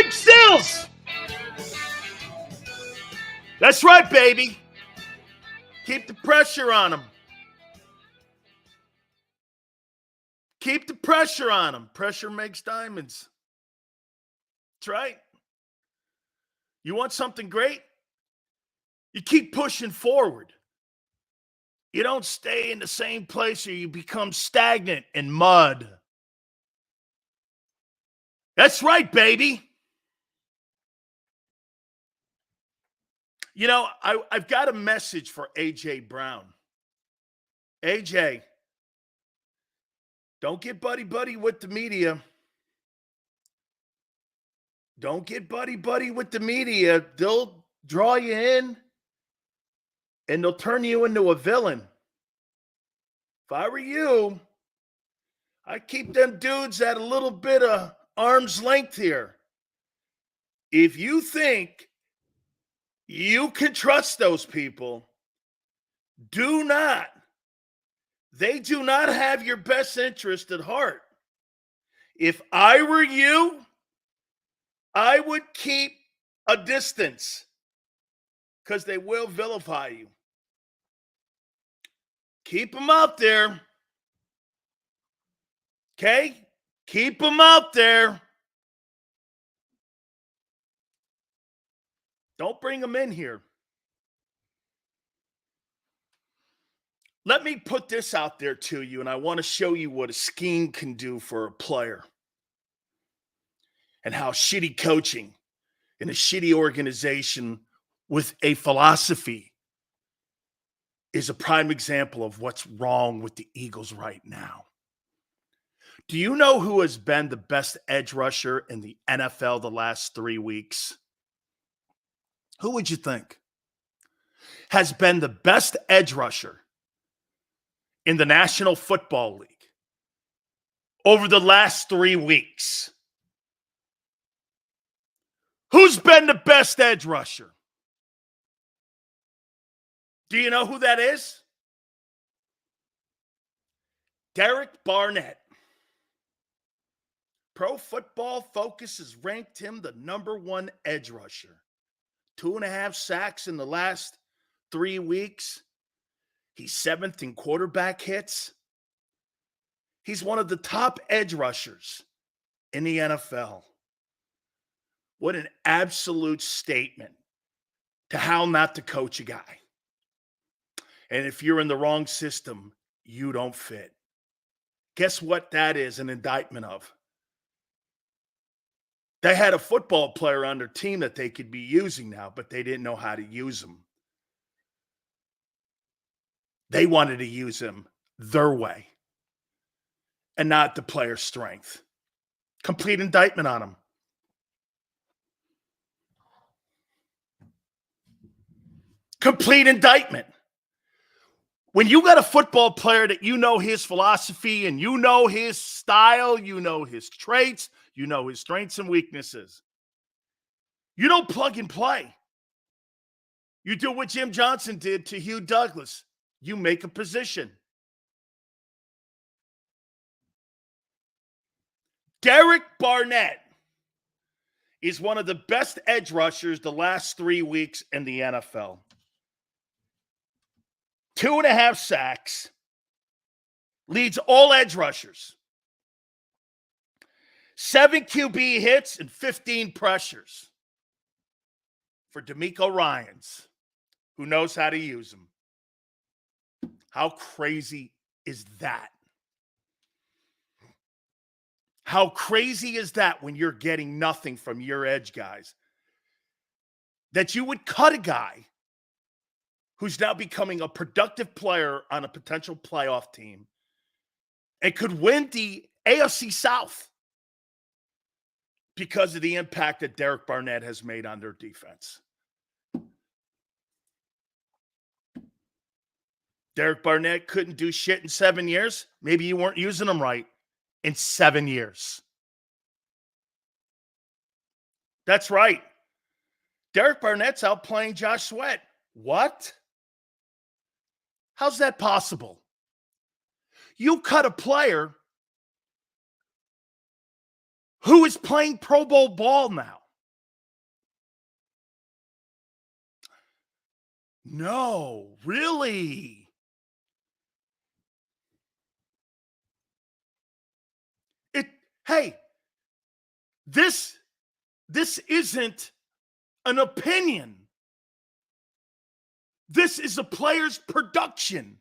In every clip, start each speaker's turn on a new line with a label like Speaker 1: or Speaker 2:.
Speaker 1: Keep stills. That's right, baby. Keep the pressure on them. Keep the pressure on them. Pressure makes diamonds. That's right. You want something great? You keep pushing forward. You don't stay in the same place or you become stagnant in mud. That's right, baby. You know, I've got a message for A.J. Brown. A.J., don't get buddy-buddy with the media. Don't get buddy-buddy with the media. They'll draw you in, and they'll turn you into a villain. If I were you, I'd keep them dudes at a little bit of arm's length here. If you think you can trust those people, do not. They do not have your best interest at heart. If I were you, I would keep a distance because they will vilify you. Keep them out there. Okay? Keep them out there. Don't bring them in here. Let me put this out there to you, and I want to show you what a scheme can do for a player and how shitty coaching in a shitty organization with a philosophy is a prime example of what's wrong with the Eagles right now. Do you know who has been the best edge rusher in the NFL the last 3 weeks? Who would you think has been the best edge rusher in the National Football League over the last 3 weeks? Who's been the best edge rusher? Do you know who that is? Derek Barnett. Pro Football Focus has ranked him the #1 edge rusher. 2.5 sacks in the last 3 weeks. He's 7th in quarterback hits. He's one of the top edge rushers in the NFL. What an absolute statement to how not to coach a guy. And if you're in the wrong system, you don't fit. Guess what that is an indictment of? They had a football player on their team that they could be using now, but they didn't know how to use him. They wanted to use him their way and not the player's strength. Complete indictment on him. Complete indictment. When you got a football player that you know his philosophy and you know his style, you know his traits, you know his strengths and weaknesses, you don't plug and play. You do what Jim Johnson did to Hugh Douglas. You make a position. Derek Barnett is one of the best edge rushers the last 3 weeks in the NFL. 2.5 sacks. Leads all edge rushers. 7 QB hits and 15 pressures for DeMeco Ryans, who knows how to use them. How crazy is that? How crazy is that when you're getting nothing from your edge guys? That you would cut a guy who's now becoming a productive player on a potential playoff team and could win the AFC South because of the impact that Derek Barnett has made on their defense. Derek Barnett couldn't do shit in 7 years. Maybe you weren't using him right in 7 years. That's right. Derek Barnett's out playing Josh Sweat. What? How's that possible? You cut a player who is playing Pro Bowl ball now. No, really? Hey, this isn't an opinion. This is a player's production.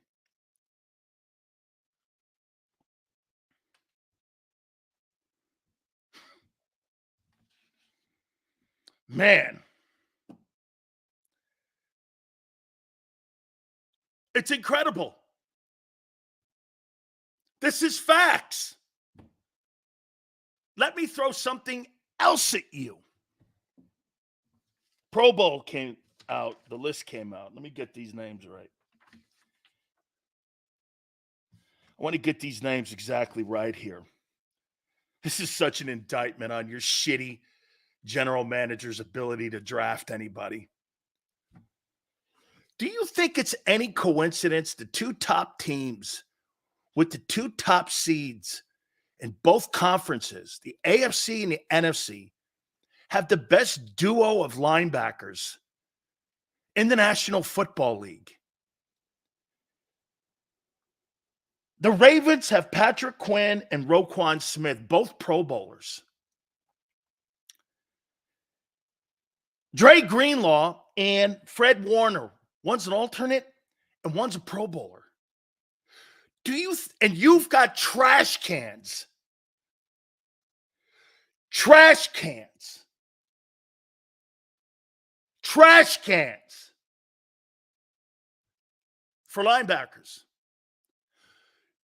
Speaker 1: Man. It's incredible. This is facts. Let me throw something else at you. Pro Bowl came out. The list came out. Let me get these names right. I want to get these names exactly right here. This is such an indictment on your shitty general manager's ability to draft anybody. Do you think it's any coincidence the two top teams with the two top seeds in both conferences, the AFC and the NFC, have the best duo of linebackers in the National Football League? The Ravens have Patrick Quinn and Roquan Smith, both Pro Bowlers. Dre Greenlaw and Fred Warner, one's an alternate and one's a Pro Bowler. And you've got trash cans. Trash cans. Trash cans for linebackers.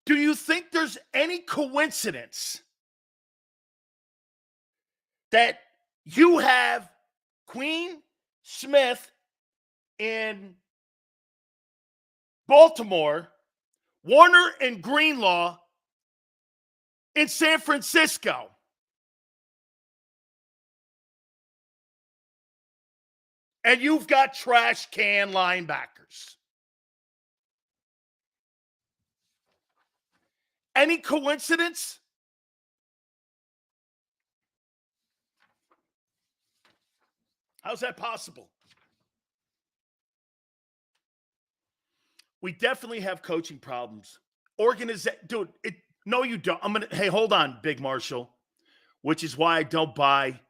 Speaker 1: Do you think there's any coincidence that you have Queen, Smith in Baltimore, Warner and Greenlaw in San Francisco? And you've got trash can linebackers. Any coincidence? How's that possible? We definitely have coaching problems. Dude, no, you don't. Hey, hold on, Big Marshall, which is why I don't buy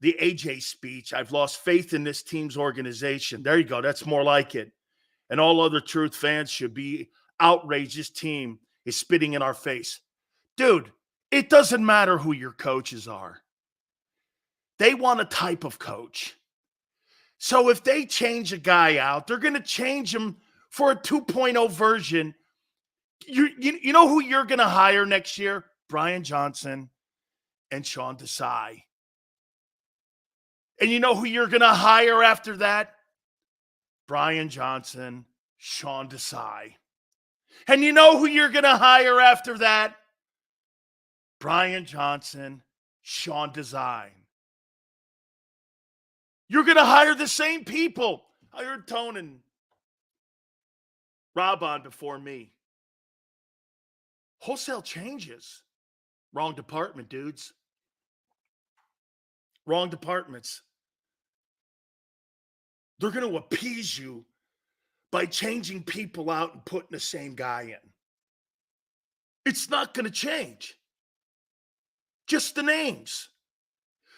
Speaker 1: the AJ speech. I've lost faith in this team's organization. There you go. That's more like it. And all other Truth fans should be outraged. This team is spitting in our face. Dude, it doesn't matter who your coaches are. They want a type of coach. So if they change a guy out, they're going to change him for a 2.0 version. You know who you're going to hire next year? Brian Johnson and Sean Desai. And you know who you're going to hire after that? Brian Johnson, Sean Desai. And you know who you're going to hire after that? Brian Johnson, Sean Desai. You're going to hire the same people. I heard Tone and Rob on before me. Wholesale changes. Wrong department, dudes. Wrong departments. They're going to appease you by changing people out and putting the same guy in. It's not going to change. Just the names.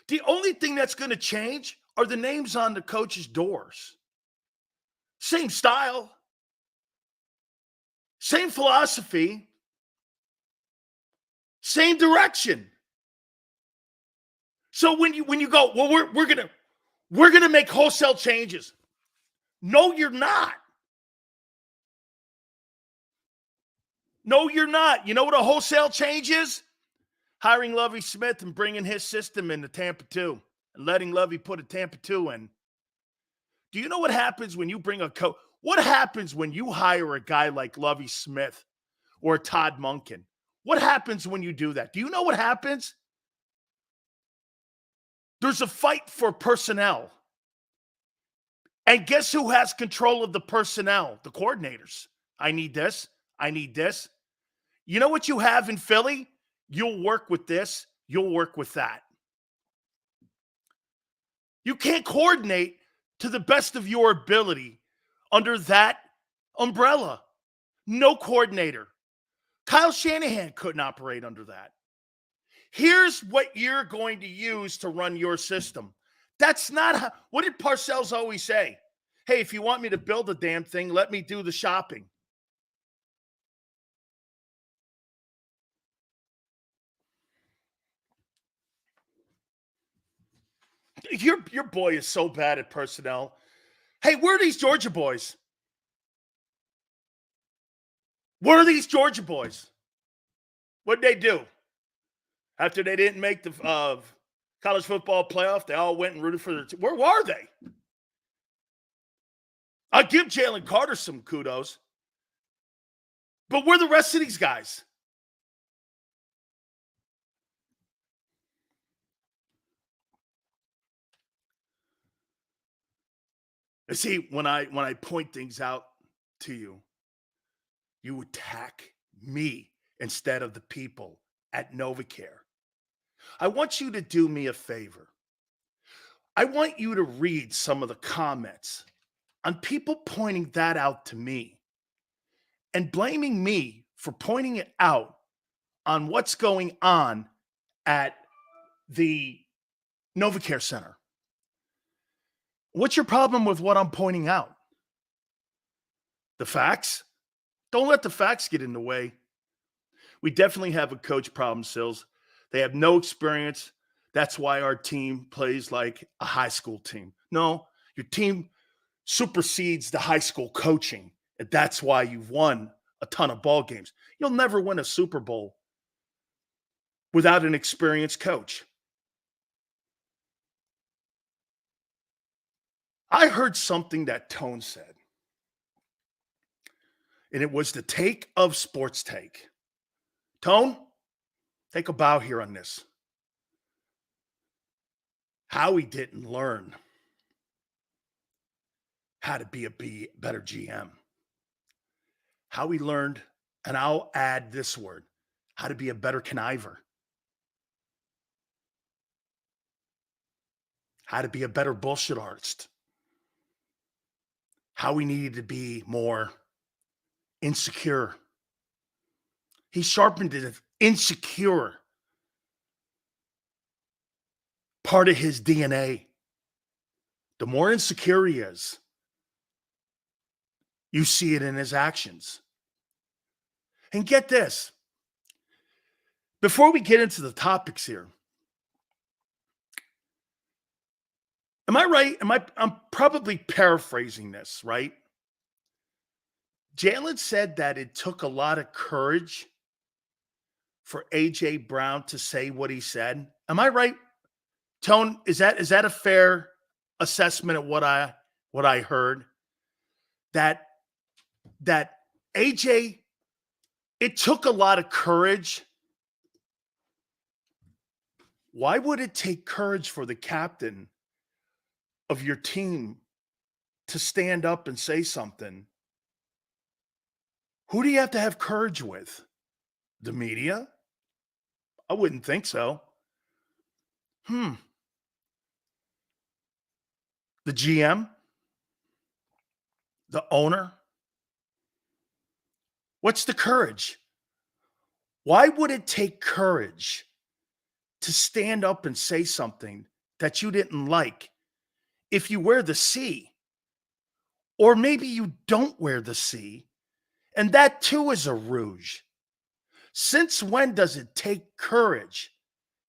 Speaker 1: The only thing that's going to change are the names on the coach's doors. Same style. Same philosophy. Same direction. So when you go, well, we're gonna make wholesale changes. No, you're not. No, you're not. You know what a wholesale change is? Hiring Lovie Smith and bringing his system into Tampa 2 and letting Lovie put a Tampa 2 in. Do you know what happens when you bring a coach? What happens when you hire a guy like Lovie Smith or Todd Monken? What happens when you do that? Do you know what happens? There's a fight for personnel. And guess who has control of the personnel? The coordinators. I need this. I need this. You know what you have in Philly? You'll work with this. You'll work with that. You can't coordinate to the best of your ability under that umbrella. No coordinator. Kyle Shanahan couldn't operate under that. Here's what you're going to use to run your system. That's not how, what did Parcells always say? Hey, if you want me to build a damn thing, let me do the shopping. Your boy is so bad at personnel. Hey, where are these Georgia boys? Where are these Georgia boys? What'd they do? After they didn't make the college football playoff, they all went and rooted for their team. Where were they? I'll give Jalen Carter some kudos. But where are the rest of these guys? And see, when I point things out to you, you attack me instead of the people at NovaCare. I want you to do me a favor. I want you to read some of the comments on people pointing that out to me and blaming me for pointing it out on what's going on at the NovaCare Center. What's your problem with what I'm pointing out? The facts? Don't let the facts get in the way. We definitely have a coach problem, Sills. They have no experience. That's why our team plays like a high school team. No, your team supersedes the high school coaching, and that's why you've won a ton of ball games. You'll never win a Super Bowl without an experienced coach. I heard something that Tone said, and it was the take of Sports Take. Tone, take a bow here on this. Howie didn't learn how to be a better GM. Howie learned, and I'll add this word, how to be a better conniver. How to be a better bullshit artist. Howie needed to be more insecure. He sharpened his insecure part of his DNA. The more insecure he is, you see it in his actions. And get this. Before we get into the topics here, am I right? I'm probably paraphrasing this, right? Jalen said that it took a lot of courage for A.J. Brown to say what he said. Am I right? Tone, is that a fair assessment of what I heard? That A.J., it took a lot of courage. Why would it take courage for the captain of your team to stand up and say something? Who do you have to have courage with? The media? I wouldn't think so. The GM? The owner? What's the courage? Why would it take courage to stand up and say something that you didn't like if you wear the C? Or maybe you don't wear the C, and that too is a rouge. Since when does it take courage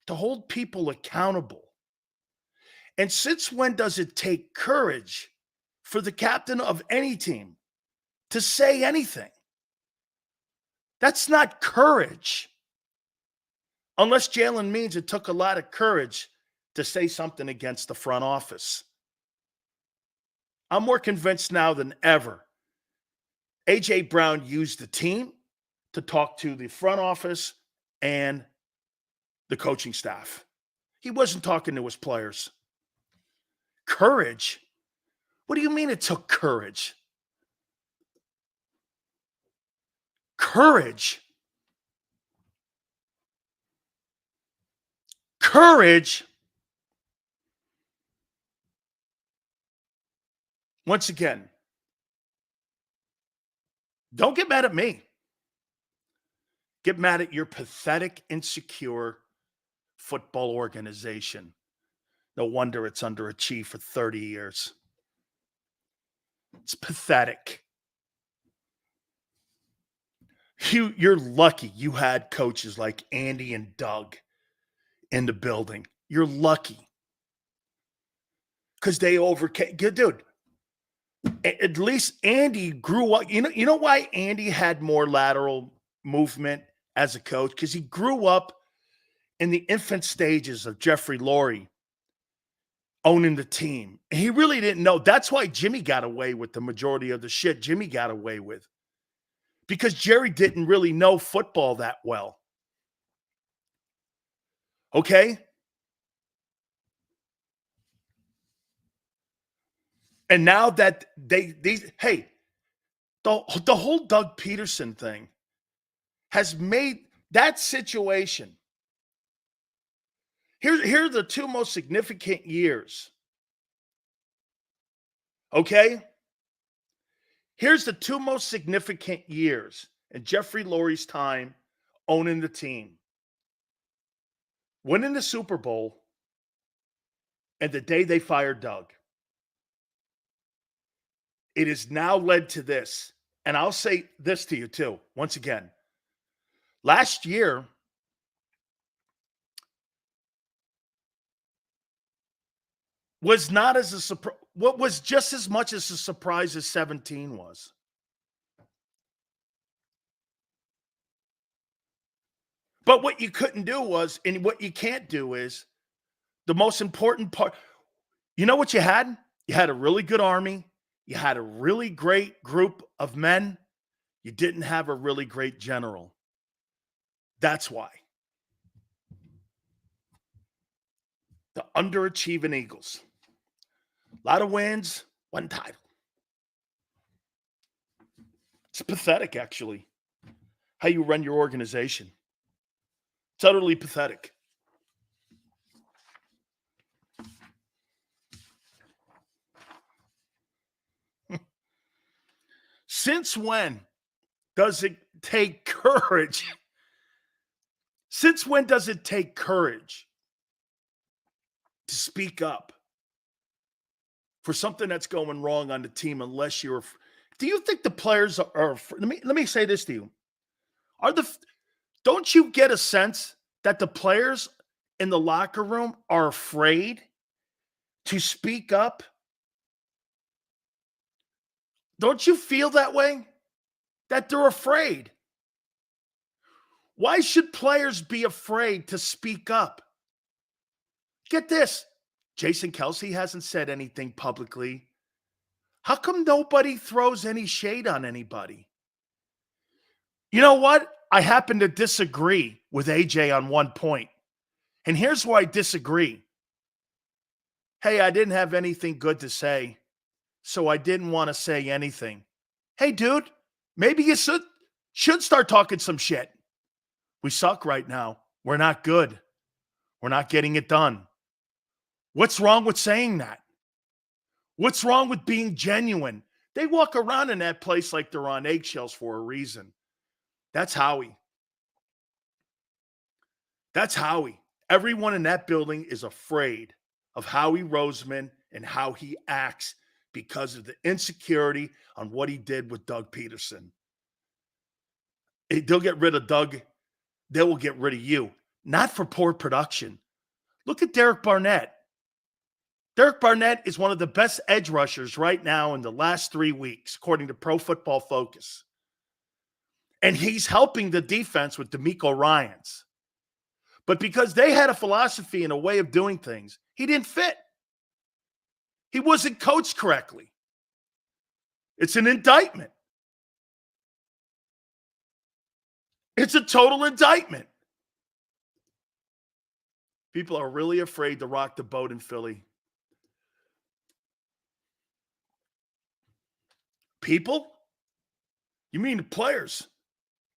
Speaker 1: to hold people accountable? And since when does it take courage for the captain of any team to say anything? That's not courage. Unless Jalen means it took a lot of courage to say something against the front office. I'm more convinced now than ever. A.J. Brown used the team to talk to the front office and the coaching staff. He wasn't talking to his players. Courage? What do you mean it took courage? Courage? Courage? Once again, Don't get mad at me. Get mad at your pathetic, insecure football organization. No wonder it's underachieved for 30 years. It's pathetic. You're lucky you had coaches like Andy and Doug in the building. You're lucky. Because they overcame. Dude, at least Andy grew up. You know why Andy had more lateral movement as a coach? Because he grew up in the infant stages of Jeffrey Lurie owning the team. And he really didn't know. That's why Jimmy got away with the majority of the shit Jimmy got away with. Because Jerry didn't really know football that well. Okay? And now that the whole Doug Peterson thing has made that situation. Here are the two most significant years. Okay? Here's the two most significant years in Jeffrey Lurie's time owning the team. Winning the Super Bowl and the day they fired Doug. It has now led to this. And I'll say this to you too, once again. Last year, was not as a surprise. What was just as much as a surprise as 17 was. But what you couldn't do was, and what you can't do is, the most important part. You know what you had? You had a really good army. You had a really great group of men. You didn't have a really great general. That's why. The underachieving Eagles. A lot of wins, one title. It's pathetic, actually, how you run your organization. It's utterly pathetic. Since when does it take courage? Since when does it take courage to speak up for something that's going wrong on the team unless you're... Do you think the players are... Let me say this to you. Don't you get a sense that the players in the locker room are afraid to speak up? Don't you feel that way? That they're afraid. Why should players be afraid to speak up? Get this. Jason Kelce hasn't said anything publicly. How come nobody throws any shade on anybody? You know what? I happen to disagree with AJ on one point. And here's where I disagree. Hey, I didn't have anything good to say, so I didn't want to say anything. Hey, dude, maybe you should start talking some shit. We suck right now. We're not good. We're not getting it done. What's wrong with saying that? What's wrong with being genuine? They walk around in that place like they're on eggshells for a reason. That's Howie. That's Howie. Everyone in that building is afraid of Howie Roseman and how he acts because of the insecurity on what he did with Doug Peterson. They'll get rid of Doug. They will get rid of you. Not for poor production. Look at Derek Barnett. Derek Barnett is one of the best edge rushers right now in the last 3 weeks, according to Pro Football Focus. And he's helping the defense with DeMeco Ryans. But because they had a philosophy and a way of doing things, he didn't fit. He wasn't coached correctly. It's an indictment. It's a total indictment. People are really afraid to rock the boat in Philly. People? You mean the players?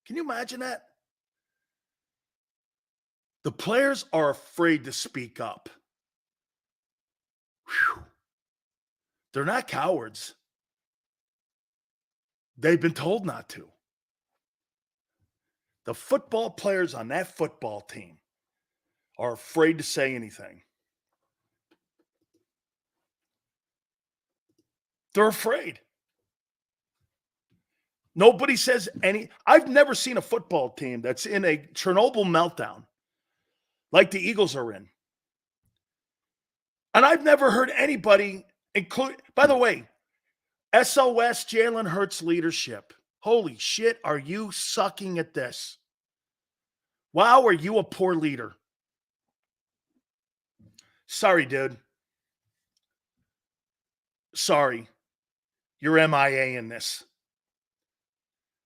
Speaker 1: Can you imagine that? The players are afraid to speak up. Whew. They're not cowards. They've been told not to. The football players on that football team are afraid to say anything. They're afraid. Nobody says any. I've never seen a football team that's in a Chernobyl meltdown like the Eagles are in. And I've never heard anybody include, by the way, SOS Jalen Hurts leadership. Holy shit, are you sucking at this? Wow, are you a poor leader? Sorry, dude. Sorry. You're MIA in this.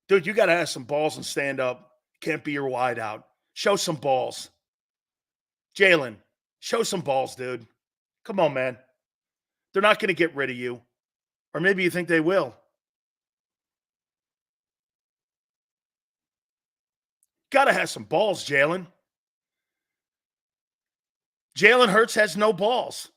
Speaker 1: Dude, you got to have some balls and stand up. Can't be your wide out. Show some balls. Jalen, show some balls, dude. Come on, man. They're not going to get rid of you. Or maybe you think they will. Got to have some balls, Jalen. Jalen Hurts has no balls.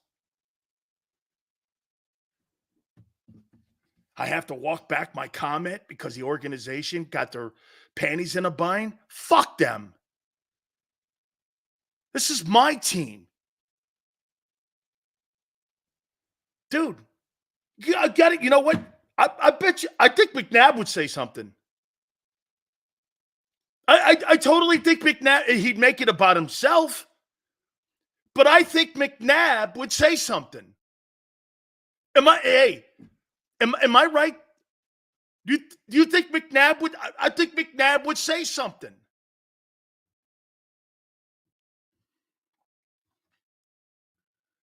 Speaker 1: I have to walk back my comment because the organization got their panties in a bind. Fuck them. This is my team. Dude, I got it. You know what? I bet you, I think McNabb would say something. I totally think McNabb, he'd make it about himself. But I think McNabb would say something. Am I right? Do you think McNabb would? I think McNabb would say something.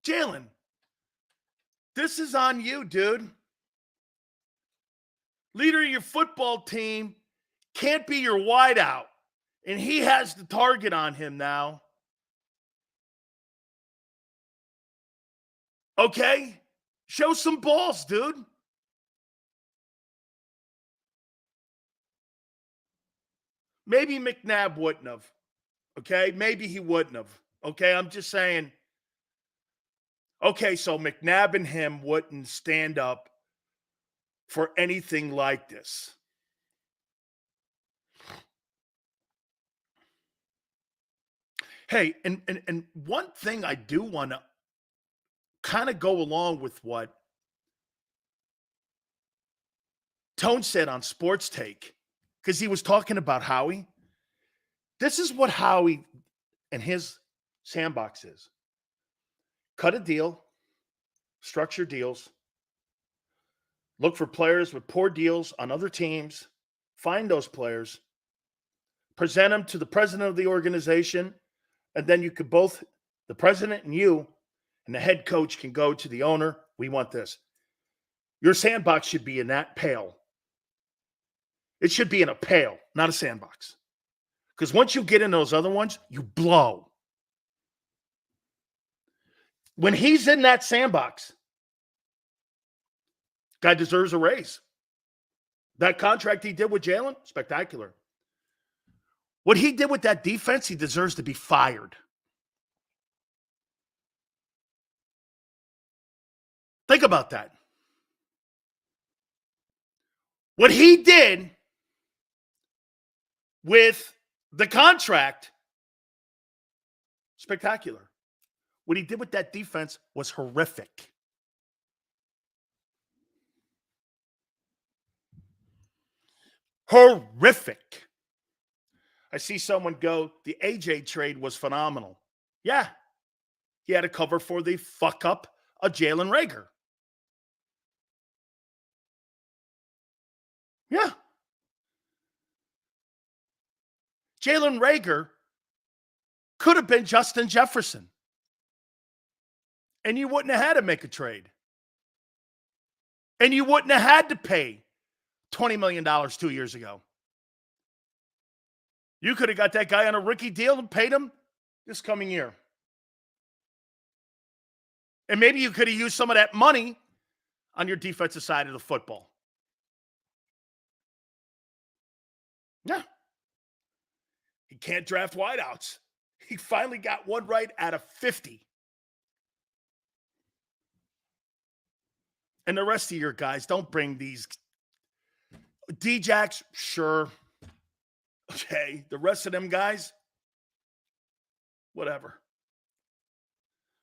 Speaker 1: Jalen, this is on you, dude. Leader of your football team can't be your wideout, and he has the target on him now. Okay? Show some balls, dude. Maybe McNabb wouldn't have. Okay? Maybe he wouldn't have. Okay? I'm just saying. Okay, so McNabb and him wouldn't stand up for anything like this. Hey, and one thing I do want to kind of go along with what Tone said on Sports Take, because he was talking about Howie. This is what Howie and his sandbox is. Cut a deal, structure deals, look for players with poor deals on other teams, find those players, present them to the president of the organization, and then you could both, the president and you, and the head coach can go to the owner. We want this. Your sandbox should be in that pail. It should be in a pail, not a sandbox. Because once you get in those other ones, you blow. When he's in that sandbox, guy deserves a raise. That contract he did with Jalen, spectacular. What he did with that defense, he deserves to be fired. Think about that. What he did with the contract, spectacular. What he did with that defense was horrific. Horrific. I see someone go, the AJ trade was phenomenal. Yeah. He had to cover for the fuck up of Jalen Reagor. Yeah. Jalen Reagor could have been Justin Jefferson. And you wouldn't have had to make a trade. And you wouldn't have had to pay $20 million 2 years ago. You could have got that guy on a rookie deal and paid him this coming year. And maybe you could have used some of that money on your defensive side of the football. Yeah. He can't draft wideouts. He finally got one right out of 50. And the rest of your guys, don't bring these D-Jacks, sure. Okay. The rest of them guys, whatever.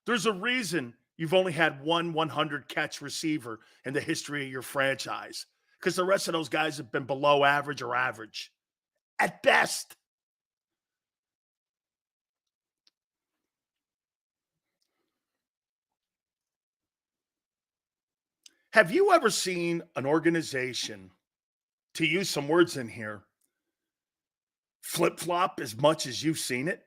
Speaker 1: There's a reason you've only had one 100 catch receiver in the history of your franchise, because the rest of those guys have been below average or average at best. Have you ever seen an organization, to use some words in here, flip-flop as much as you've seen it?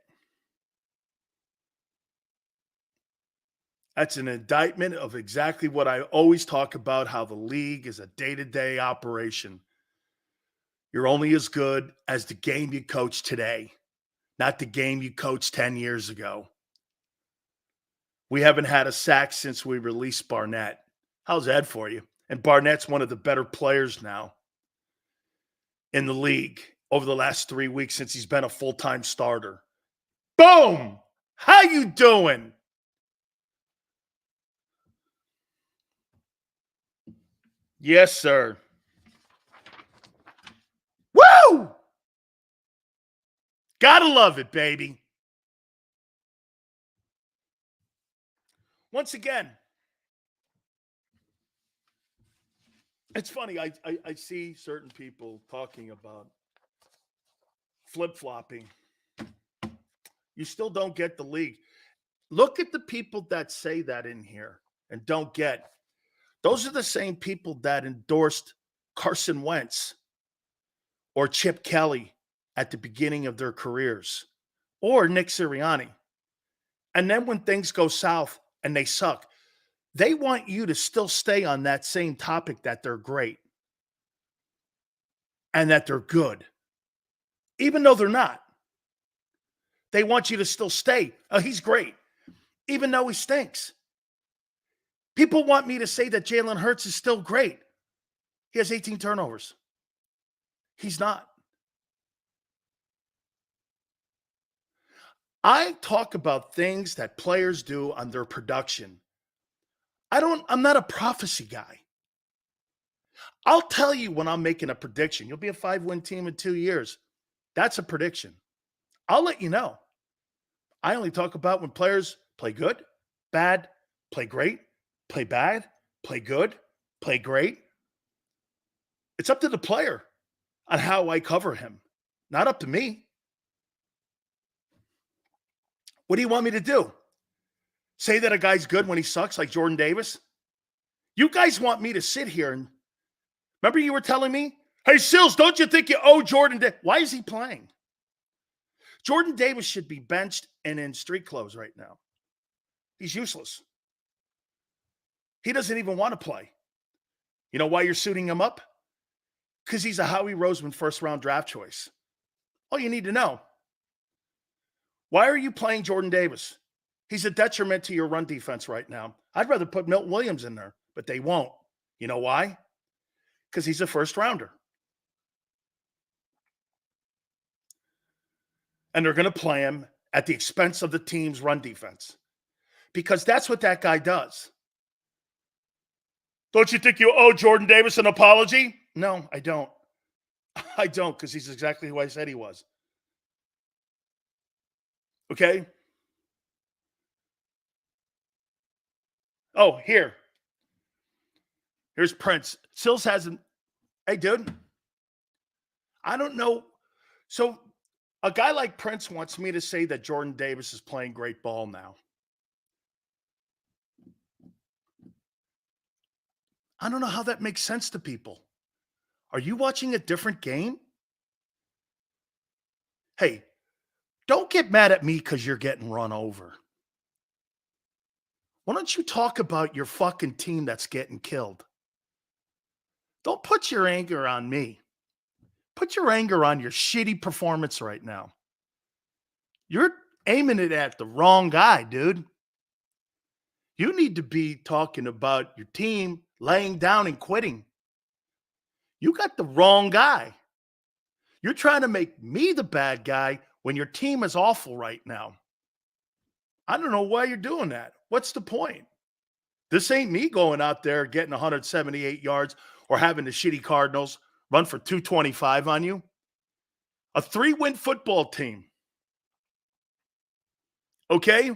Speaker 1: That's an indictment of exactly what I always talk about, how the league is a day-to-day operation. You're only as good as the game you coach today, not the game you coached 10 years ago. We haven't had a sack since we released Barnett. How's that for you? And Barnett's one of the better players now in the league over the last 3 weeks since he's been a full-time starter. Boom! How you doing? Yes, sir. Woo! Gotta love it, baby. Once again, it's funny. I see certain people talking about flip-flopping. You still don't get the league. Look at the people that say that in here and don't get. Those are the same people that endorsed Carson Wentz or Chip Kelly at the beginning of their careers, or Nick Sirianni. And then when things go south and they suck, they want you to still stay on that same topic that they're great and that they're good, even though they're not. They want you to still stay. Oh, he's great, even though he stinks. People want me to say that Jalen Hurts is still great. He has 18 turnovers. He's not. I talk about things that players do on their production. I'm not a prophecy guy. I'll tell you when I'm making a prediction. You'll be a 5-win team in 2 years. That's a prediction. I'll let you know. I only talk about when players play good, bad, play great, play bad, play good, play great. It's up to the player on how I cover him, not up to me. What do you want me to do? Say that a guy's good when he sucks, like Jordan Davis? You guys want me to sit here and remember you were telling me, hey, Sills, don't you think you owe Jordan Davis? Why is he playing? Jordan Davis should be benched and in street clothes right now. He's useless. He doesn't even want to play. You know why you're suiting him up? Because he's a Howie Roseman first-round draft choice. All you need to know. Why are you playing Jordan Davis? He's a detriment to your run defense right now. I'd rather put Milton Williams in there, but they won't. You know why? Because he's a first-rounder. And they're going to play him at the expense of the team's run defense. Because that's what that guy does. Don't you think you owe Jordan Davis an apology? No, I don't. I don't, because he's exactly who I said he was. Okay? Oh, here's Prince. Sills hasn't. Hey, dude. I don't know. So a guy like Prince wants me to say that Jordan Davis is playing great ball now. I don't know how that makes sense to people. Are you watching a different game? Hey, don't get mad at me because you're getting run over. Why don't you talk about your fucking team that's getting killed? Don't put your anger on me. Put your anger on your shitty performance right now. You're aiming it at the wrong guy, dude. You need to be talking about your team laying down and quitting. You got the wrong guy. You're trying to make me the bad guy when your team is awful right now. I don't know why you're doing that. What's the point? This ain't me going out there getting 178 yards or having the shitty Cardinals run for 225 on you. A 3-win football team. Okay?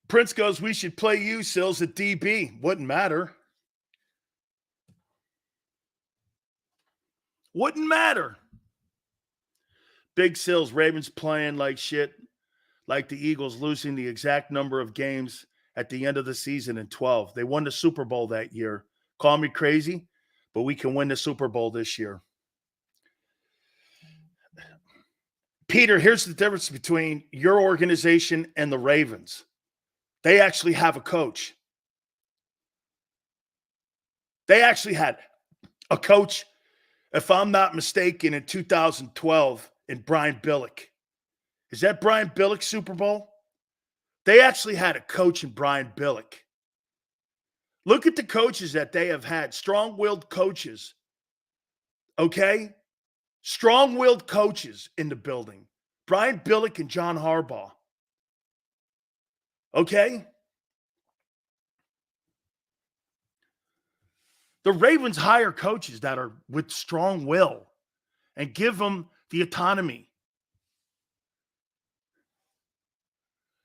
Speaker 1: Prince goes, we should play you, Sills, at DB. Wouldn't matter. Wouldn't matter. Big Sills, Ravens playing like shit, like the Eagles losing the exact number of games at the end of the season in 12. They won the Super Bowl that year. Call me crazy, but we can win the Super Bowl this year. Peter, here's the difference between your organization and the Ravens. They actually have a coach. They actually had a coach, if I'm not mistaken, in 2012 in Brian Billick. Is that Brian Billick's Super Bowl? They actually had a coach in Brian Billick. Look at the coaches that they have had. Strong-willed coaches. Okay? Strong-willed coaches in the building. Brian Billick and John Harbaugh. Okay? The Ravens hire coaches that are with strong will and give them the autonomy.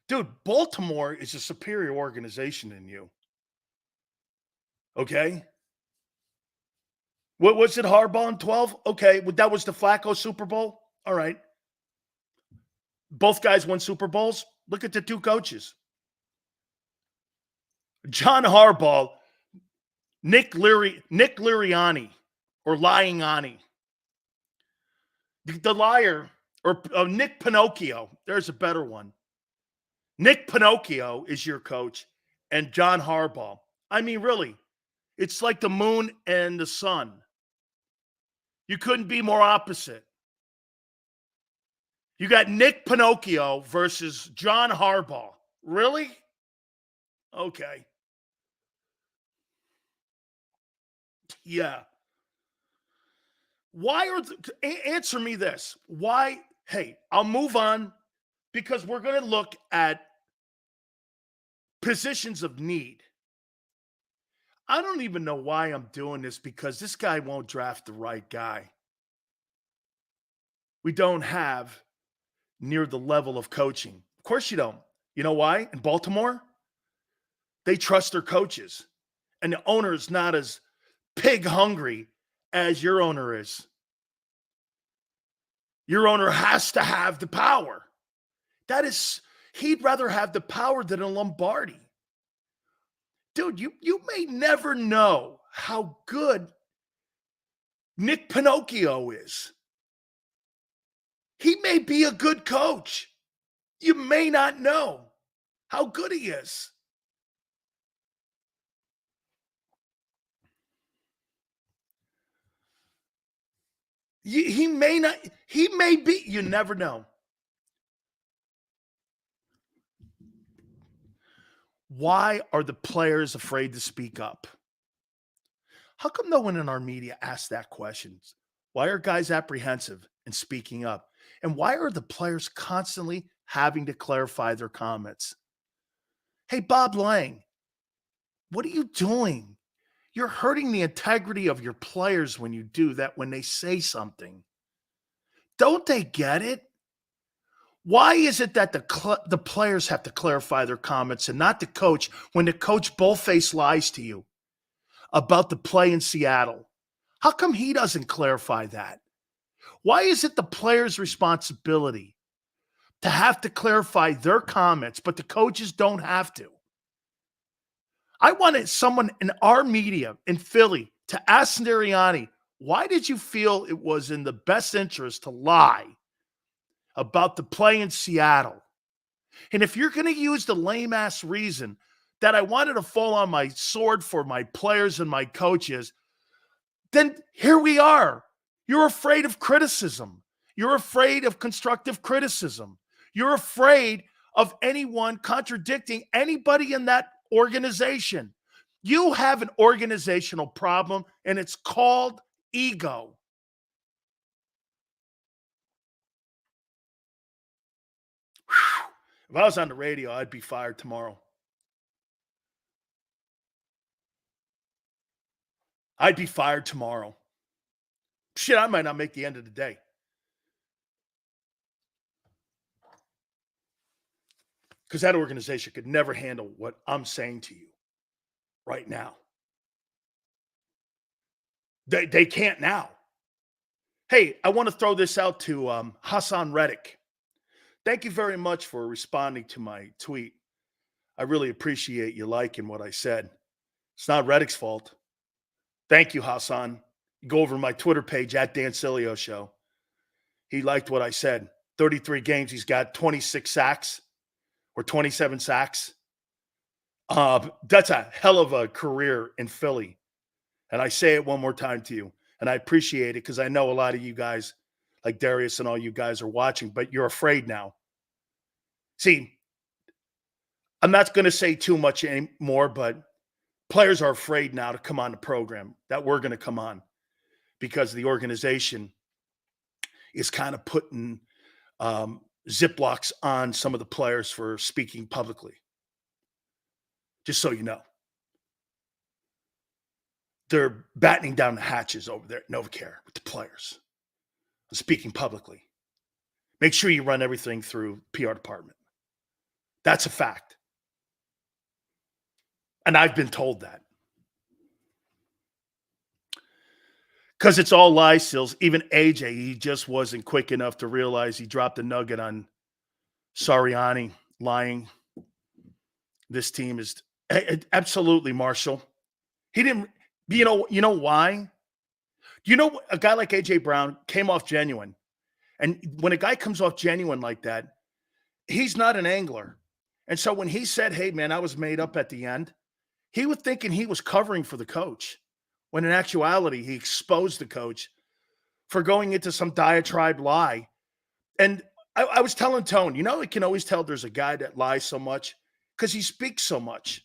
Speaker 1: Dude, Baltimore is a superior organization than you. Okay? What was it, Harbaugh in 12? Okay, well, that was the Flacco Super Bowl? All right. Both guys won Super Bowls. Look at the two coaches. John Harbaugh, Nick Liriani, or Lyingani. The liar, or Nick Pinocchio. There's a better one. Nick Pinocchio is your coach, and John Harbaugh. I mean, really, it's like the moon and the sun. You couldn't be more opposite. You got Nick Pinocchio versus John Harbaugh. Really? Okay. Yeah. Why answer me this. Why? Hey, I'll move on because we're going to look at positions of need. I don't even know why I'm doing this because this guy won't draft the right guy. We don't have near the level of coaching. Of course you don't. You know why? In Baltimore, they trust their coaches. And the owner is not as pig hungry as your owner is. Your owner has to have the power. He'd rather have the power than a Lombardi. Dude, you may never know how good Nick Pinocchio is. He may be a good coach. You may not know how good he is. He may not, he may be, you never know. Why are the players afraid to speak up? How come no one in our media asks that question? Why are guys apprehensive in speaking up? And why are the players constantly having to clarify their comments? Hey, Bob Lang, what are you doing? You're hurting the integrity of your players when you do that, when they say something. Don't they get it? Why is it that the players have to clarify their comments and not the coach when the coach bullface lies to you about the play in Seattle? How come he doesn't clarify that? Why is it the players' responsibility to have to clarify their comments, but the coaches don't have to? I wanted someone in our media in Philly to ask Sirianni, why did you feel it was in the best interest to lie about the play in Seattle? And if you're going to use the lame-ass reason that I wanted to fall on my sword for my players and my coaches, then here we are. You're afraid of criticism. You're afraid of constructive criticism. You're afraid of anyone contradicting anybody in that organization. You have an organizational problem, and it's called ego. Whew. If I was on the radio, I'd be fired tomorrow. I'd be fired tomorrow. Shit, I might not make the end of the day. Because that organization could never handle what I'm saying to you right now. They can't now. Hey, I want to throw this out to Hassan Reddick. Thank you very much for responding to my tweet. I really appreciate you liking what I said. It's not Reddick's fault. Thank you, Hassan. You go over to my Twitter page at Dan Sileo Show. He liked what I said. 33 games, he's got 26 sacks or 27 sacks. That's a hell of a career in Philly. And I say it one more time to you. And I appreciate it because I know a lot of you guys, like Darius and all you guys, are watching, but you're afraid now. See, I'm not going to say too much anymore, but players are afraid now to come on the program that we're going to come on because the organization is kind of putting Ziplocs on some of the players for speaking publicly. Just so you know. They're battening down the hatches over there at NovaCare with the players. Speaking publicly. Make sure you run everything through PR department. That's a fact. And I've been told that. Because it's all lies, Sills. Even AJ, he just wasn't quick enough to realize he dropped a nugget on Sirianni lying. This team is absolutely Marshall. He didn't, you know why? You know, a guy like AJ Brown came off genuine. And when a guy comes off genuine like that, he's not an angler. And so when he said, hey, man, I was made up at the end, he was thinking he was covering for the coach, when in actuality, he exposed the coach for going into some diatribe lie. And I was telling Tone, you know, you can always tell there's a guy that lies so much because he speaks so much.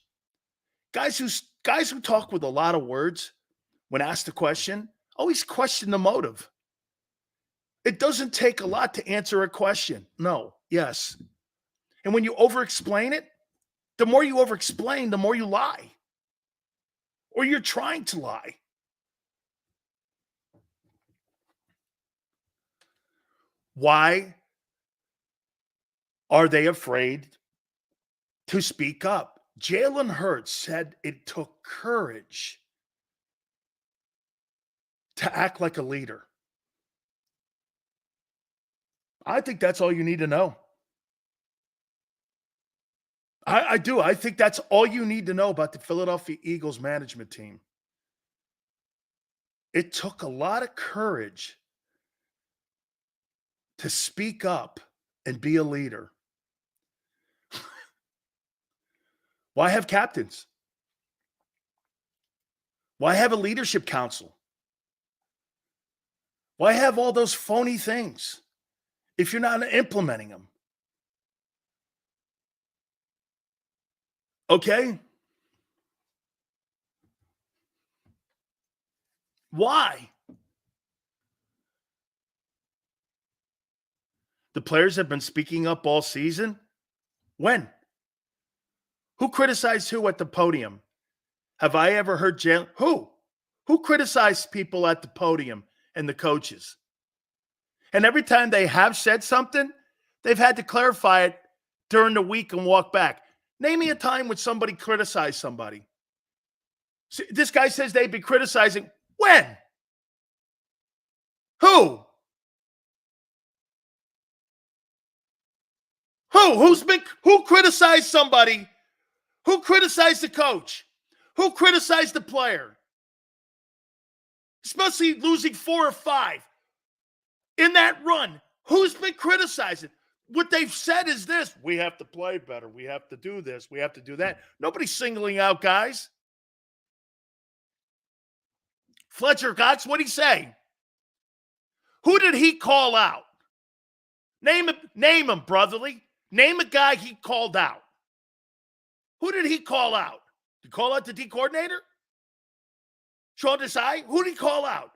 Speaker 1: Guys who talk with a lot of words when asked a question, always question the motive. It doesn't take a lot to answer a question. No, yes. And when you over-explain it, the more you over-explain, the more you lie. Or you're trying to lie. Why are they afraid to speak up? Jalen Hurts said it took courage to act like a leader. I think that's all you need to know. I do. I think that's all you need to know about the Philadelphia Eagles management team. It took a lot of courage to speak up and be a leader. Why have captains? Why have a leadership council? Why have all those phony things if you're not implementing them? Okay? Why? The players have been speaking up all season? When? Who criticized who at the podium? Have I ever heard Jalen? Who? Who criticized people at the podium and the coaches? And every time they have said something, they've had to clarify it during the week and walk back. Name me a time when somebody criticized somebody. See, this guy says they've been criticizing. When? Who? Who criticized somebody? Who criticized the coach? Who criticized the player? Especially losing 4 or 5 in that run. Who's been criticizing? What they've said is this: we have to play better. We have to do this. We have to do that. Nobody's singling out guys. Fletcher Cox, what'd he say? Who did he call out? Name him, brotherly. Name a guy he called out. Who did he call out? Did he call out the D coordinator? Sean Desai? Who did he call out?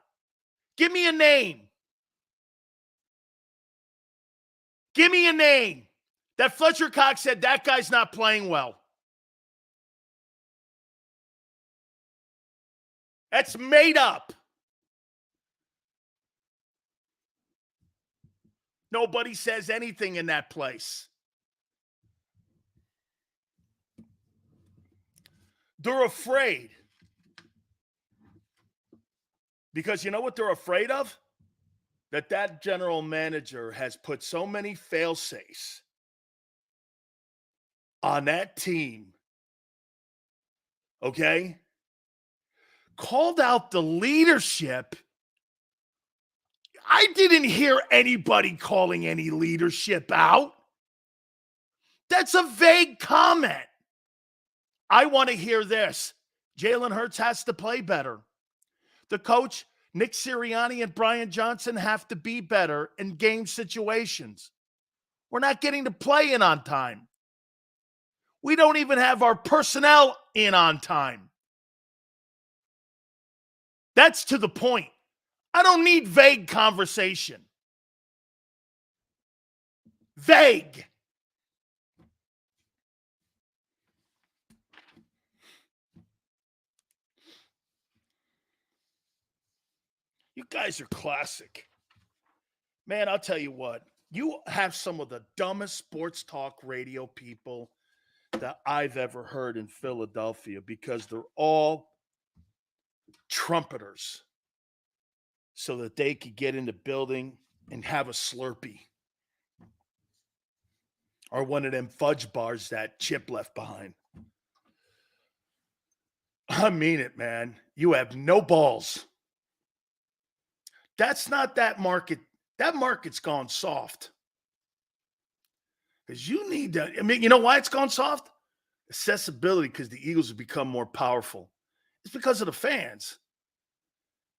Speaker 1: Give me a name. Give me a name that Fletcher Cox said that guy's not playing well. That's made up. Nobody says anything in that place. They're afraid. Because you know what they're afraid of? That general manager has put so many fail-safes on that team. Okay? Called out the leadership. I didn't hear anybody calling any leadership out. That's a vague comment. I want to hear this. Jalen Hurts has to play better. The coach, Nick Sirianni and Brian Johnson, have to be better in game situations. We're not getting to play in on time. We don't even have our personnel in on time. That's to the point. I don't need vague conversation. Vague. You guys are classic. Man, I'll tell you what. You have some of the dumbest sports talk radio people that I've ever heard in Philadelphia because they're all trumpeters so that they could get in the building and have a Slurpee or one of them fudge bars that Chip left behind. I mean it, man. You have no balls. That's not that market. That market's gone soft. Because you need that. I mean, you know why it's gone soft? Accessibility, because the Eagles have become more powerful. It's because of the fans.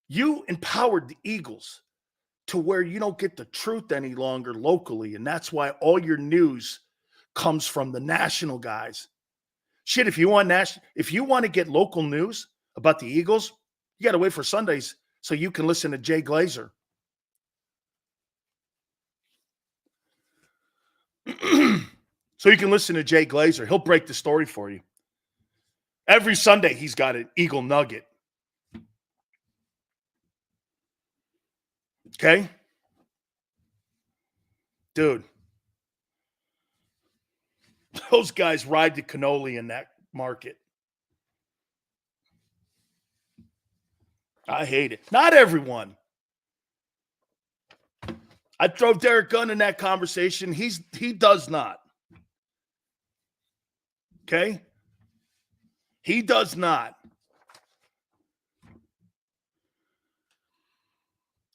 Speaker 1: You empowered the Eagles to where you don't get the truth any longer locally, and that's why all your news comes from the national guys. Shit, if you want to get local news about the Eagles, you got to wait for Sundays so you can listen to Jay Glazer. So you can listen to Jay Glazer. He'll break the story for you. Every Sunday, he's got an Eagle nugget. Okay? Dude. Those guys ride the cannoli in that market. I hate it. Not everyone. I'd throw Derek Gunn in that conversation. He does not. Okay? He does not.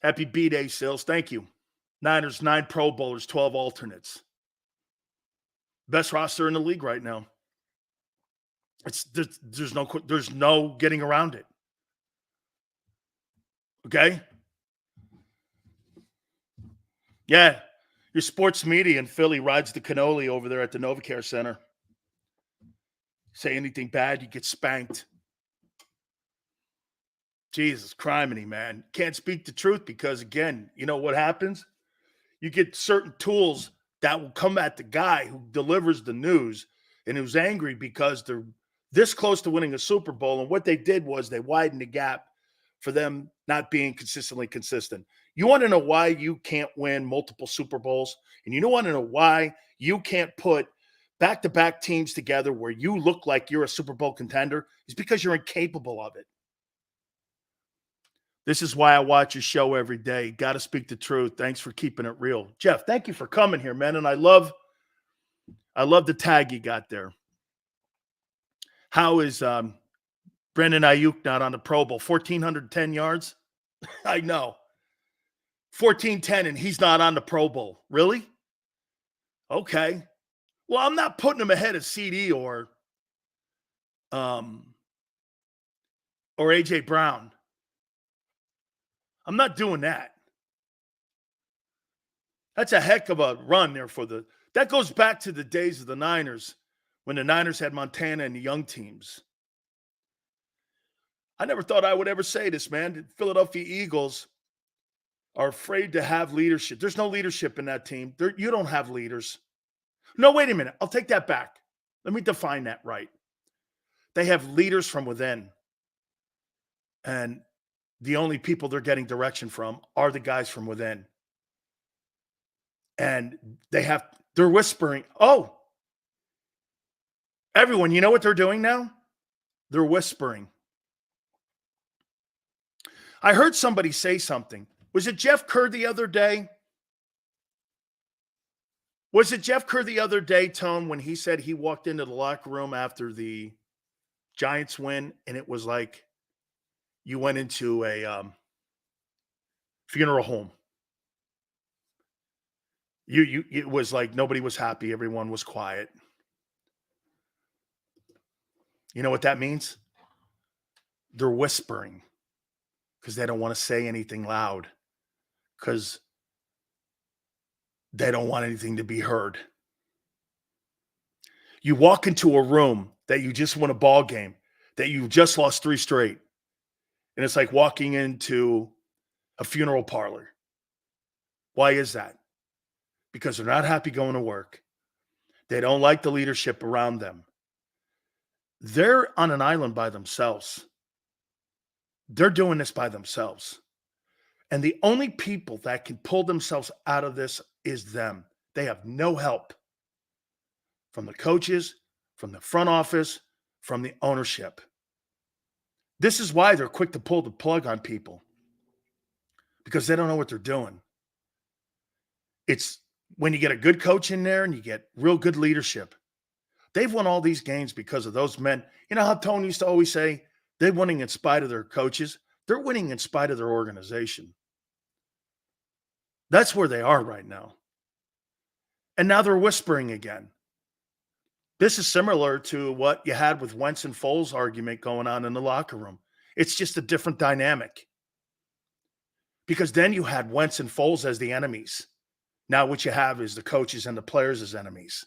Speaker 1: Happy B-Day, Sills. Thank you. Niners, 9 Pro Bowlers, 12 alternates. Best roster in the league right now. There's no getting around it. Okay? Yeah. Your sports media in Philly rides the cannoli over there at the NovaCare Center. Say anything bad, you get spanked. Jesus, criminy, man. Can't speak the truth because, again, you know what happens? You get certain tools that will come at the guy who delivers the news and who's angry because they're this close to winning a Super Bowl. And what they did was they widened the gap for them not being consistently consistent. You want to know why you can't win multiple Super Bowls? And you don't want to know why you can't put back-to-back teams together where you look like you're a Super Bowl contender? It's because you're incapable of it. This is why I watch your show every day. Got to speak the truth. Thanks for keeping it real. Jeff, thank you for coming here, man. And I love the tag you got there. How is Brandon Ayuk not on the Pro Bowl? 1,410 yards? I know. 1,410 and he's not on the Pro Bowl. Really? Okay. Well, I'm not putting him ahead of CD or A.J. Brown. I'm not doing that. That's a heck of a run there that goes back to the days of the Niners when the Niners had Montana and the young teams. I never thought I would ever say this, man. The Philadelphia Eagles are afraid to have leadership. There's no leadership in that team. You don't have leaders. No, wait a minute. I'll take that back. Let me define that right. They have leaders from within. And the only people they're getting direction from are the guys from within. And they're whispering, oh, everyone, you know what they're doing now? They're whispering. I heard somebody say something. Was it Jeff Kerr the other day? Was it Jeff Kerr the other day, Tone, when he said he walked into the locker room after the Giants win, and it was like you went into a funeral home? It was like nobody was happy. Everyone was quiet. You know what that means? They're whispering because they don't want to say anything loud, because they don't want anything to be heard. You walk into a room that you just won a ball game, that you just lost 3 straight, and it's like walking into a funeral parlor. Why is that? Because they're not happy going to work. They don't like the leadership around them. They're on an island by themselves. They're doing this by themselves. And the only people that can pull themselves out of this is them. They have no help from the coaches, from the front office, from the ownership. This is why they're quick to pull the plug on people, because they don't know what they're doing. It's when you get a good coach in there and you get real good leadership. They've won all these games because of those men. You know how Tony used to always say, they're winning in spite of their coaches? They're winning in spite of their organization. That's where they are right now. And now they're whispering again. This is similar to what you had with Wentz and Foles argument going on in the locker room. It's just a different dynamic. Because then you had Wentz and Foles as the enemies. Now what you have is the coaches and the players as enemies.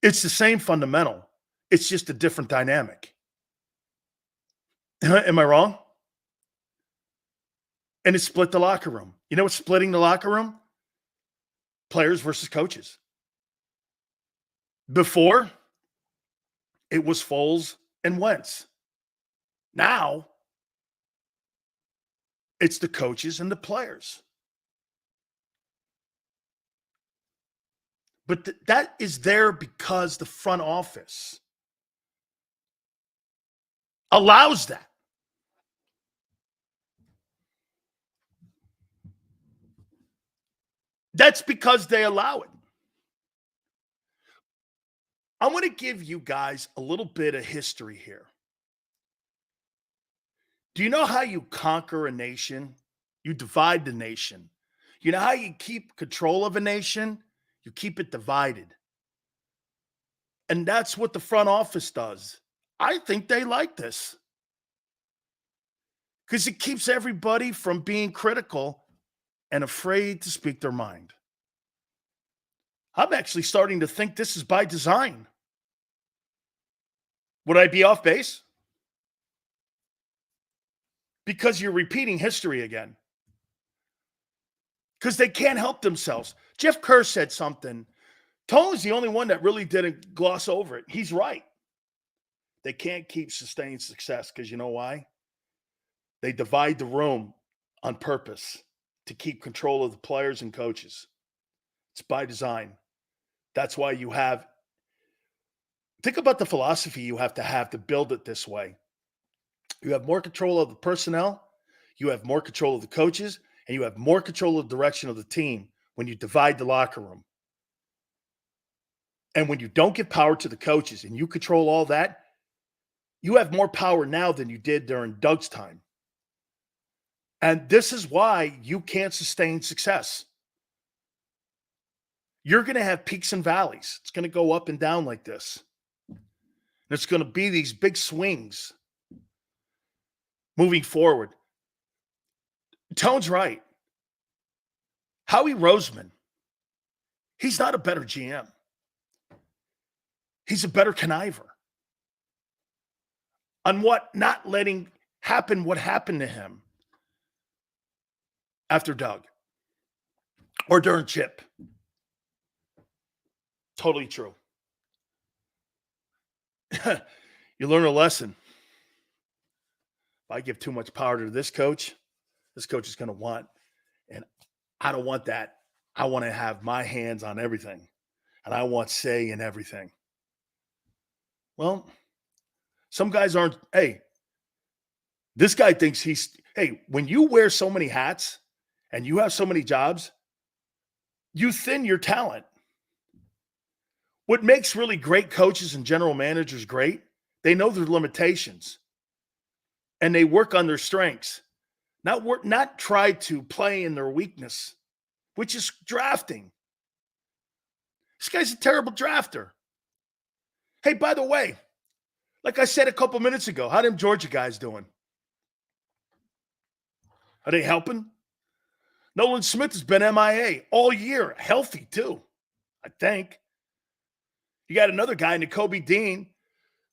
Speaker 1: It's the same fundamental. It's just a different dynamic. Am I wrong? And it split the locker room. You know what's splitting the locker room? Players versus coaches. Before, it was Foles and Wentz. Now, it's the coaches and the players. But that is there because the front office allows that. That's because they allow it. I want to give you guys a little bit of history here. Do you know how you conquer a nation? You divide the nation. You know how you keep control of a nation? You keep it divided. And that's what the front office does. I think they like this, because it keeps everybody from being critical and afraid to speak their mind. I'm actually starting to think this is by design. Would I be off base? Because you're repeating history again. Because they can't help themselves. Jeff Kerr said something. Tony's the only one that really didn't gloss over it. He's right. They can't keep sustaining success because you know why? They divide the room on purpose to keep control of the players and coaches. It's by design. That's why you have, think about the philosophy you have to build it this way. You have more control of the personnel, you have more control of the coaches, and you have more control of the direction of the team when you divide the locker room. And when you don't give power to the coaches and you control all that, you have more power now than you did during Doug's time. And this is why you can't sustain success. You're going to have peaks and valleys. It's going to go up and down like this. And it's going to be these big swings moving forward. Tone's right. Howie Roseman, he's not a better GM. He's a better conniver on what not letting happen what happened to him after Doug or during Chip. Totally true. You learn a lesson. If I give too much power to this coach is going to want, and I don't want that. I want to have my hands on everything, and I want say in everything. Well, some guys aren't. Hey, this guy thinks hey, when you wear so many hats and you have so many jobs, you thin your talent. What makes really great coaches and general managers great, they know their limitations and they work on their strengths. Not try to play in their weakness, which is drafting. This guy's a terrible drafter. Hey, by the way, like I said a couple minutes ago, how them Georgia guys doing? Are they helping? Nolan Smith has been MIA all year, healthy too, I think. You got another guy, Nakobe Dean,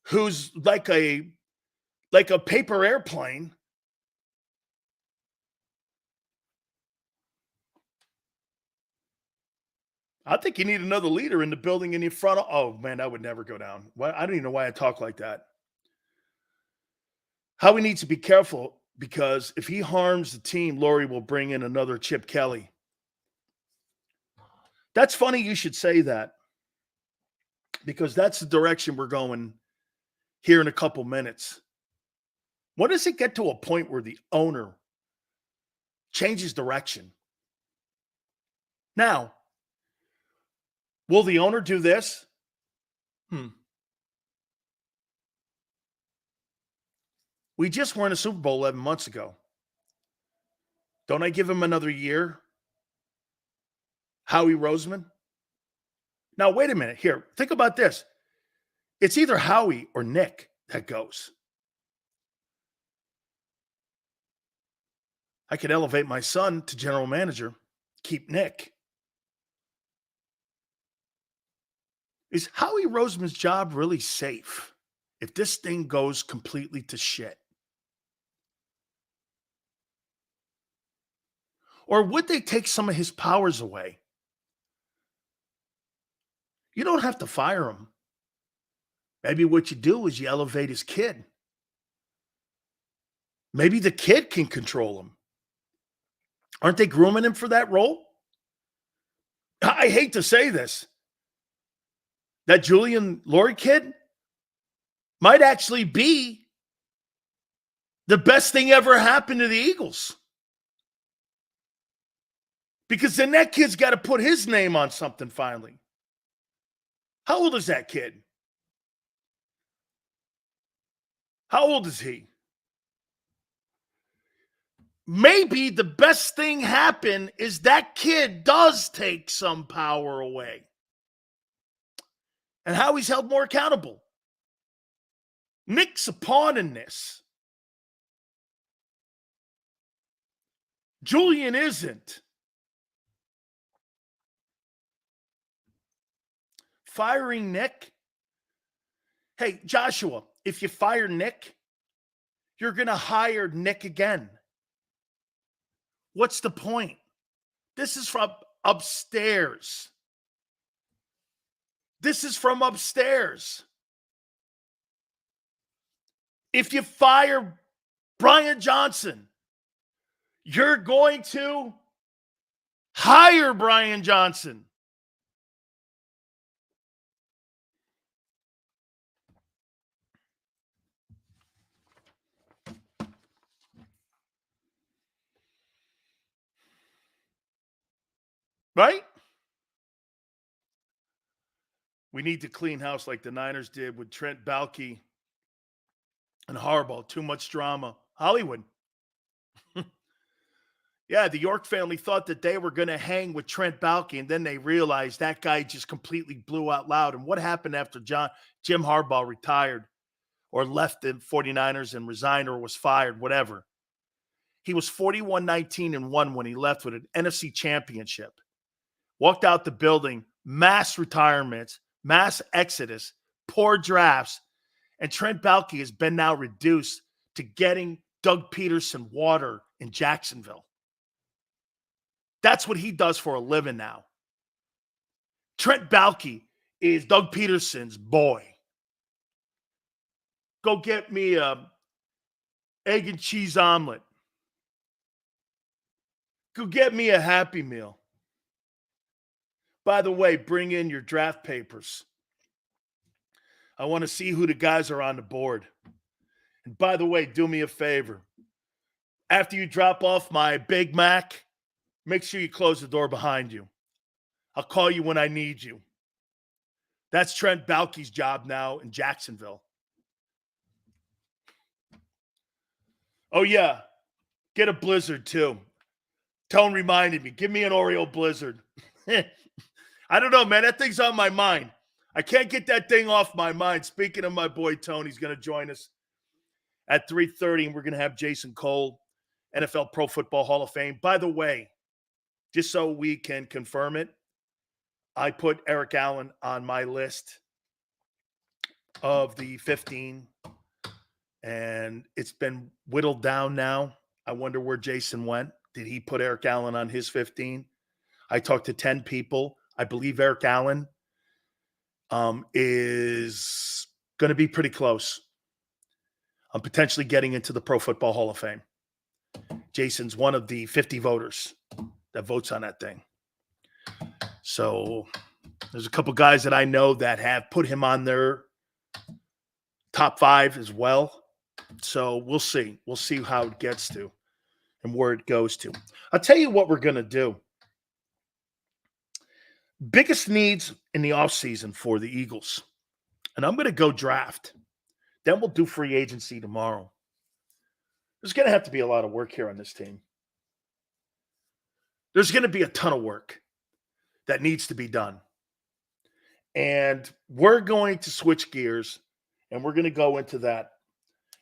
Speaker 1: who's like a paper airplane. I think you need another leader in the building in front of. Oh man, that would never go down. I don't even know why I talk like that. Howie needs to be careful because if he harms the team, Laurie will bring in another Chip Kelly. That's funny you should say that because that's the direction we're going here in a couple minutes. When does it get to a point where the owner changes direction? Now, will the owner do this? We just won a Super Bowl 11 months ago. Don't I give him another year? Howie Roseman? Now, wait a minute. Here, think about this. It's either Howie or Nick that goes. I could elevate my son to general manager, keep Nick. Is Howie Roseman's job really safe if this thing goes completely to shit? Or would they take some of his powers away? You don't have to fire him. Maybe what you do is you elevate his kid. Maybe the kid can control him. Aren't they grooming him for that role? I hate to say this. That Julian Laurie kid might actually be the best thing ever happened to the Eagles. Because then that kid's got to put his name on something finally. How old is that kid? How old is he? Maybe the best thing happen is that kid does take some power away. And Howie's held more accountable. Nick's a pawn in this. Julian isn't. Firing Nick? Hey, Joshua, if you fire Nick, you're going to hire Nick again. What's the point? This is from upstairs. This is from upstairs. If you fire Brian Johnson, you're going to hire Brian Johnson. Right? We need to clean house like the Niners did with Trent Baalke and Harbaugh. Too much drama. Hollywood. Yeah, the York family thought that they were going to hang with Trent Baalke, and then they realized that guy just completely blew out loud. And what happened after Jim Harbaugh retired or left the 49ers and resigned or was fired, whatever? He was 41-19-1 when he left with an NFC championship. Walked out the building, mass retirements, mass exodus, poor drafts, and Trent Baalke has been now reduced to getting Doug Peterson water in Jacksonville. That's what he does for a living now. Trent Baalke is Doug Peterson's boy. Go get me a egg and cheese omelet. Go get me a Happy Meal. By the way, bring in your draft papers. I want to see who the guys are on the board. And by the way, do me a favor. After you drop off my Big Mac, make sure you close the door behind you. I'll call you when I need you. That's Trent Baalke's job now in Jacksonville. Oh, yeah. Get a Blizzard, too. Tone reminded me. Give me an Oreo Blizzard. I don't know, man. That thing's on my mind. I can't get that thing off my mind. Speaking of my boy Tone, he's going to join us at 3:30, and we're going to have Jason Cole, NFL Pro Football Hall of Fame. By the way, just so we can confirm it, I put Eric Allen on my list of the 15, and it's been whittled down now. I wonder where Jason went. Did he put Eric Allen on his 15? I talked to 10 people. I believe Eric Allen is going to be pretty close. I'm potentially getting into the Pro Football Hall of Fame. Jason's one of the 50 voters that votes on that thing. So there's a couple guys that I know that have put him on their top 5 as well. So we'll see. We'll see how it gets to and where it goes to. I'll tell you what we're going to do. Biggest needs in the offseason for the Eagles. And I'm going to go draft. Then we'll do free agency tomorrow. There's going to have to be a lot of work here on this team. There's going to be a ton of work that needs to be done. And we're going to switch gears, and we're going to go into that.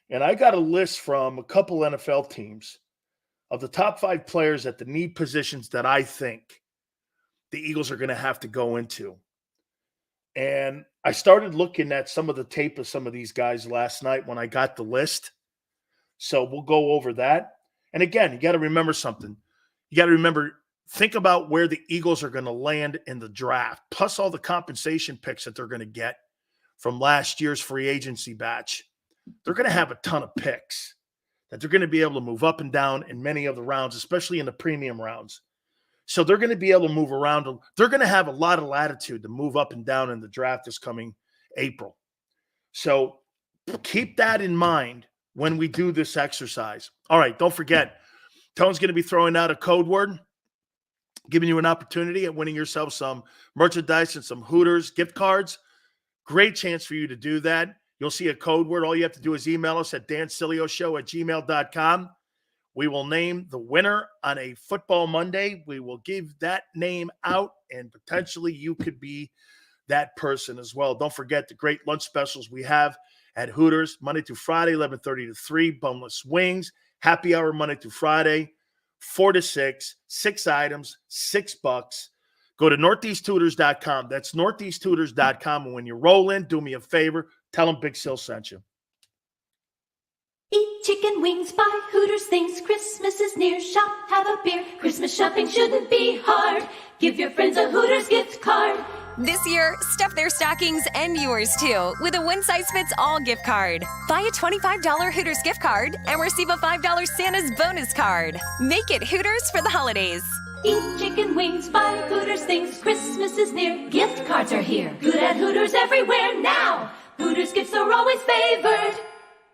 Speaker 1: And I got a list from a couple NFL teams of the top 5 players at the need positions that I think the Eagles are going to have to go into. And I started looking at some of the tape of some of these guys last night when I got the list. So we'll go over that. And again, you got to remember something. You got to remember, think about where the Eagles are going to land in the draft, plus all the compensation picks that they're going to get from last year's free agency batch. They're going to have a ton of picks that they're going to be able to move up and down in many of the rounds, especially in the premium rounds. So they're going to be able to move around. They're going to have a lot of latitude to move up and down in the draft this coming April. So keep that in mind when we do this exercise. All right, don't forget, Tone's going to be throwing out a code word, giving you an opportunity at winning yourself some merchandise and some Hooters gift cards. Great chance for you to do that. You'll see a code word. All you have to do is email us at dansilioshow@gmail.com. We will name the winner on a Football Monday. We will give that name out, and potentially you could be that person as well. Don't forget the great lunch specials we have at Hooters, Monday through Friday, 11:30 to 3, boneless wings, happy hour Monday through Friday, 4 to 6, 6 items, $6. Go to northeasthooters.com. That's northeasthooters.com. And when you roll in, do me a favor, tell them Big Sil sent you.
Speaker 2: Eat chicken wings, buy Hooters things. Christmas is near, shop, have a beer. Christmas shopping shouldn't be hard. Give your friends a Hooters gift card.
Speaker 3: This year, stuff their stockings and yours too with a one-size-fits-all gift card. Buy a $25 Hooters gift card and receive a $5 Santa's bonus card. Make it Hooters for the holidays.
Speaker 2: Eat chicken wings, buy Hooters things. Christmas is near, gift cards are here. Good at Hooters everywhere now. Hooters gifts are always favored.